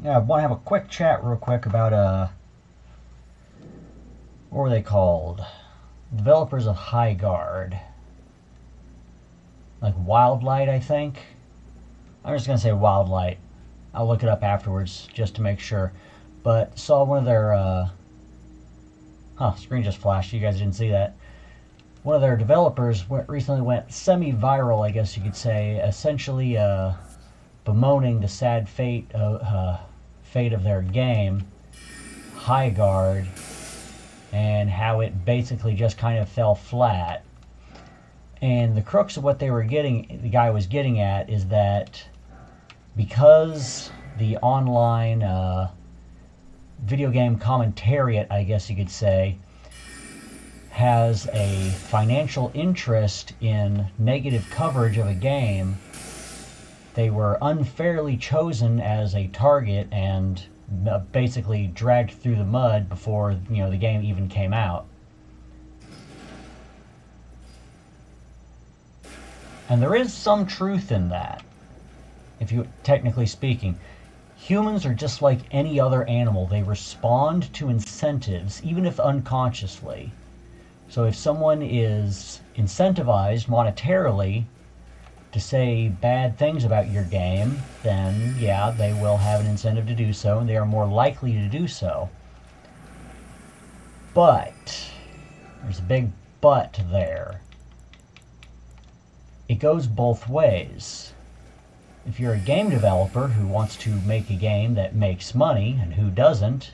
Yeah, I want to have a quick chat real quick about, what were they called? Developers of Highguard. Like Wildlight, I think? I'm just going to say Wildlight. I'll look it up afterwards just to make sure. But saw one of their, screen just flashed. You guys didn't see that. One of their developers recently went semi-viral, I guess you could say, essentially bemoaning the sad fate of their game, Highguard, and how it basically just kind of fell flat. And the crux of what the guy was getting at, is that because the online video game commentariat, I guess you could say, has a financial interest in negative coverage of a game, they were unfairly chosen as a target and basically dragged through the mud before the game even came out. And there is some truth in that, if you technically speaking. Humans are just like any other animal. They respond to incentives, even if unconsciously. So if someone is incentivized monetarily to say bad things about your game, then yeah, they will have an incentive to do so, and they are more likely to do so. But there's a big but there. It goes both ways. If you're a game developer who wants to make a game that makes money, and who doesn't,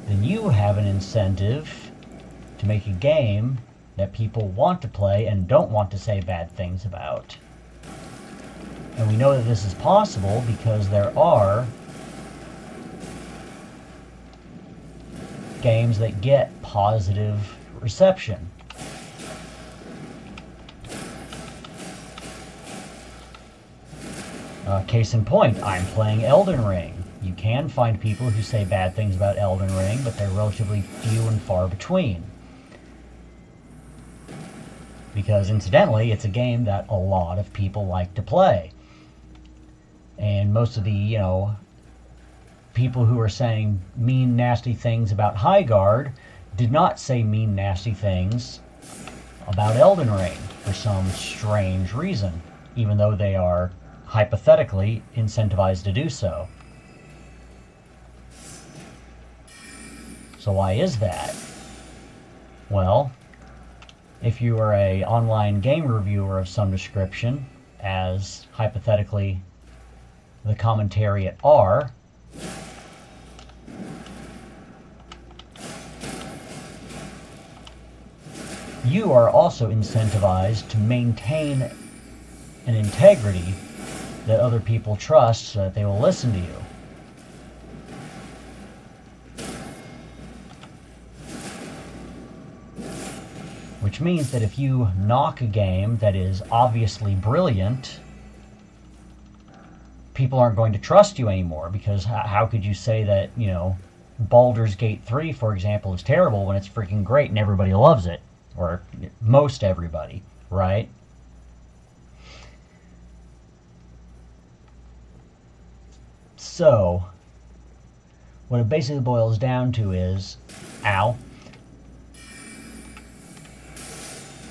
then you have an incentive to make a game that people want to play and don't want to say bad things about. And we know that this is possible because there are games that get positive reception. Case in point, I'm playing Elden Ring. You can find people who say bad things about Elden Ring, but they're relatively few and far between. Because incidentally, it's a game that a lot of people like to play. And most of the, people who are saying mean, nasty things about Highguard did not say mean, nasty things about Elden Ring for some strange reason, even though they are hypothetically incentivized to do so. So why is that? Well, if you are an online game reviewer of some description, as hypothetically the commentariat are, you are also incentivized to maintain an integrity that other people trust so that they will listen to you. Which means that if you knock a game that is obviously brilliant, people aren't going to trust you anymore, because how could you say that, Baldur's Gate 3, for example, is terrible when it's freaking great and everybody loves it? Or most everybody, right? So, what it basically boils down to is,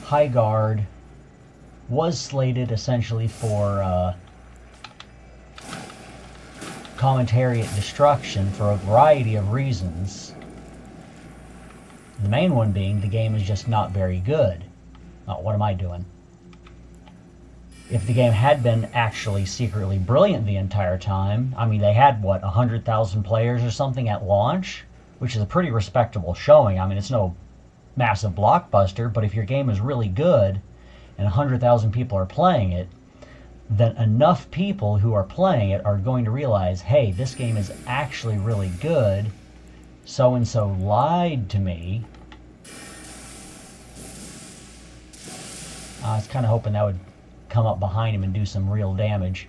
Highguard was slated essentially for commentariat destruction for a variety of reasons. The main one being the game is just not very good. Oh, what am I doing? If the game had been actually secretly brilliant the entire time, I mean, they had, 100,000 players or something at launch? Which is a pretty respectable showing. I mean, it's no massive blockbuster, but if your game is really good and 100,000 people are playing it, then enough people who are playing it are going to realize, hey, this game is actually really good. So-and-so lied to me. I was kind of hoping that would come up behind him and do some real damage.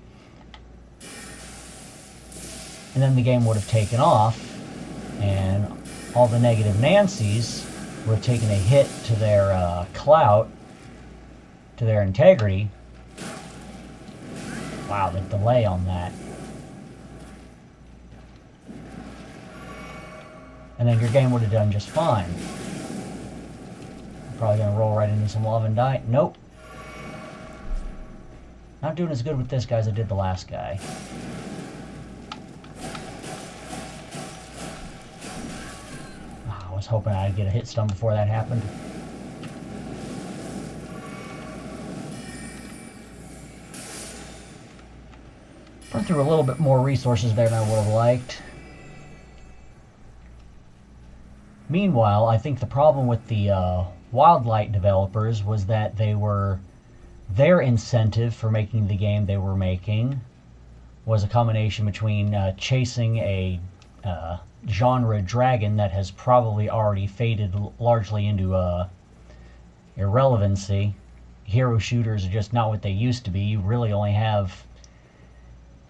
And then the game would have taken off, and all the negative Nancys would have taken a hit to their clout, to their integrity. Wow, the delay on that. and then your game would have done just fine. Probably gonna roll right into some love and die. Nope. Not doing as good with this guy as I did the last guy. I was hoping I'd get a hit stun before that happened. Burned through a little bit more resources there than I would have liked. Meanwhile, I think the problem with the Wildlight developers was that their incentive for making the game they were making was a combination between chasing a genre dragon that has probably already faded largely into irrelevancy. Hero shooters are just not what they used to be. You really only have,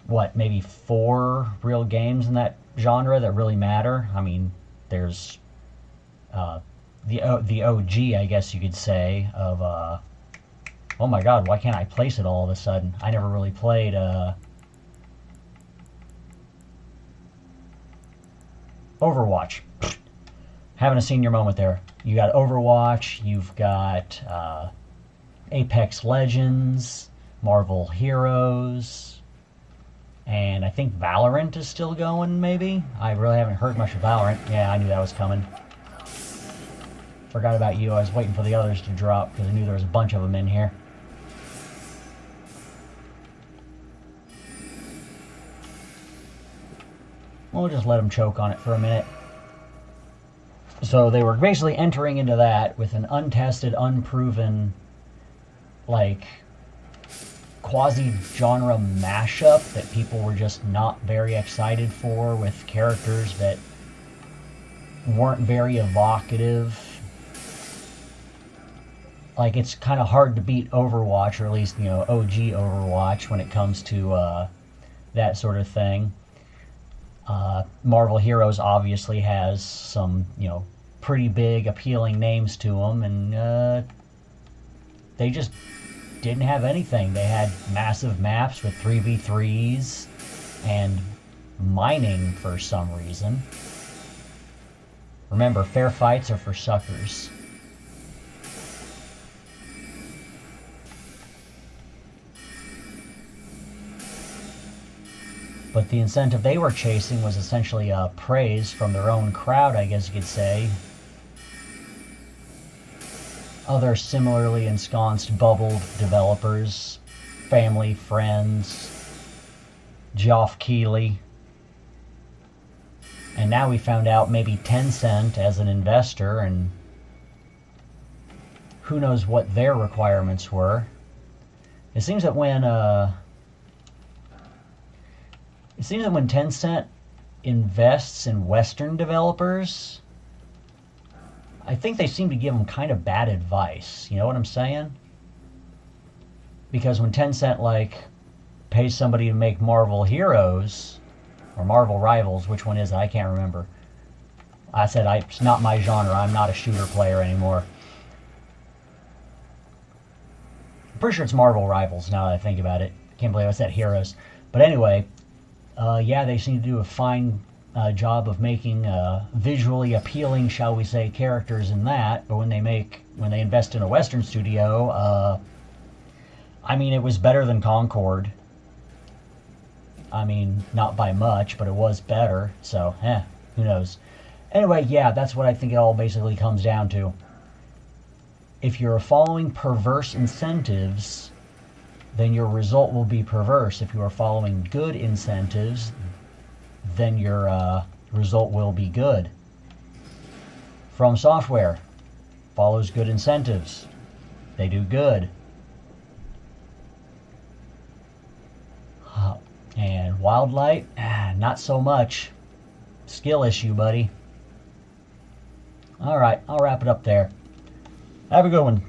what, maybe 4 real games in that genre that really matter. I mean, there's the OG, I guess you could say, of oh my god, why can't I place it all of a sudden? I never really played Overwatch. Having a senior moment there. You got Overwatch, you've got Apex Legends, Marvel Heroes, and I think Valorant is still going, maybe? I really haven't heard much of Valorant. Yeah, I knew that was coming. Forgot about you. I was waiting for the others to drop because I knew there was a bunch of them in here. We'll just let them choke on it for a minute. So they were basically entering into that with an untested, unproven, like, quasi-genre mashup that people were just not very excited for, with characters that weren't very evocative. Like, it's kind of hard to beat Overwatch, or at least, you know, OG Overwatch when it comes to that sort of thing. Marvel Heroes obviously has some, you know, pretty big, appealing names to them, and they just didn't have anything. They had massive maps with 3v3s and mining for some reason. Remember, fair fights are for suckers. But the incentive they were chasing was essentially praise from their own crowd, I guess you could say. Other similarly ensconced, bubbled developers, family, friends, Geoff Keighley. And now we found out maybe Tencent as an investor, and who knows what their requirements were. It seems that when Tencent invests in Western developers, I think they seem to give them kind of bad advice. You know what I'm saying? Because when Tencent, like, pays somebody to make Marvel Heroes, or Marvel Rivals, which one is it? I can't remember. I said it's not my genre. I'm not a shooter player anymore. I'm pretty sure it's Marvel Rivals now that I think about it. Can't believe I said Heroes. But anyway, yeah, they seem to do a fine job of making visually appealing, shall we say, characters in that. But when they invest in a Western studio, I mean, it was better than Concord. I mean, not by much, but it was better. So, who knows? Anyway, yeah, that's what I think it all basically comes down to. If you're following perverse incentives, then your result will be perverse. If you are following good incentives, then your result will be good. From Software follows good incentives. They do good. And Wildlight, not so much. Skill issue, buddy. Alright, I'll wrap it up there. Have a good one.